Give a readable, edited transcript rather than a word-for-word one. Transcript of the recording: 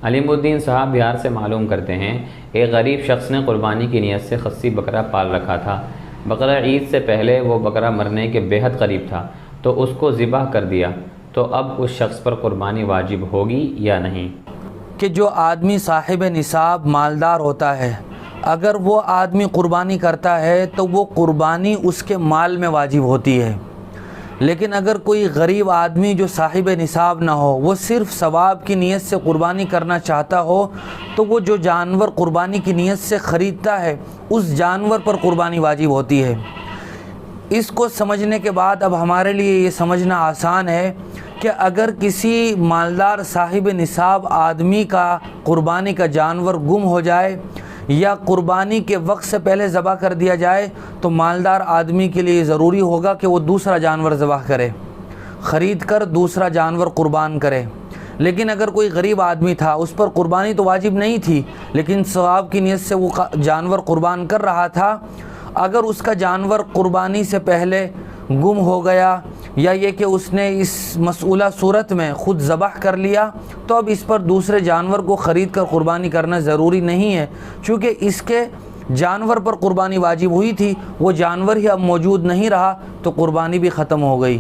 علیم الدین صاحب بہار سے معلوم کرتے ہیں، ایک غریب شخص نے قربانی کی نیت سے خصی بکرا پال رکھا تھا۔ بقرہ عید سے پہلے وہ بکرا مرنے کے بے حد قریب تھا تو اس کو ذبح کر دیا، تو اب اس شخص پر قربانی واجب ہوگی یا نہیں؟ کہ جو آدمی صاحب نصاب مالدار ہوتا ہے، اگر وہ آدمی قربانی کرتا ہے تو وہ قربانی اس کے مال میں واجب ہوتی ہے، لیکن اگر کوئی غریب آدمی جو صاحب نصاب نہ ہو، وہ صرف ثواب کی نیت سے قربانی کرنا چاہتا ہو، تو وہ جو جانور قربانی کی نیت سے خریدتا ہے اس جانور پر قربانی واجب ہوتی ہے۔ اس کو سمجھنے کے بعد اب ہمارے لیے یہ سمجھنا آسان ہے کہ اگر کسی مالدار صاحب نصاب آدمی کا قربانی کا جانور گم ہو جائے یا قربانی کے وقت سے پہلے ذبح کر دیا جائے تو مالدار آدمی کے لیے ضروری ہوگا کہ وہ دوسرا جانور ذبح کرے، خرید کر دوسرا جانور قربان کرے۔ لیکن اگر کوئی غریب آدمی تھا، اس پر قربانی تو واجب نہیں تھی لیکن ثواب کی نیت سے وہ جانور قربان کر رہا تھا، اگر اس کا جانور قربانی سے پہلے گم ہو گیا یا یہ کہ اس نے اس مسئولہ صورت میں خود ذبح کر لیا، تو اب اس پر دوسرے جانور کو خرید کر قربانی کرنا ضروری نہیں ہے، چونکہ اس کے جانور پر قربانی واجب ہوئی تھی، وہ جانور ہی اب موجود نہیں رہا تو قربانی بھی ختم ہو گئی۔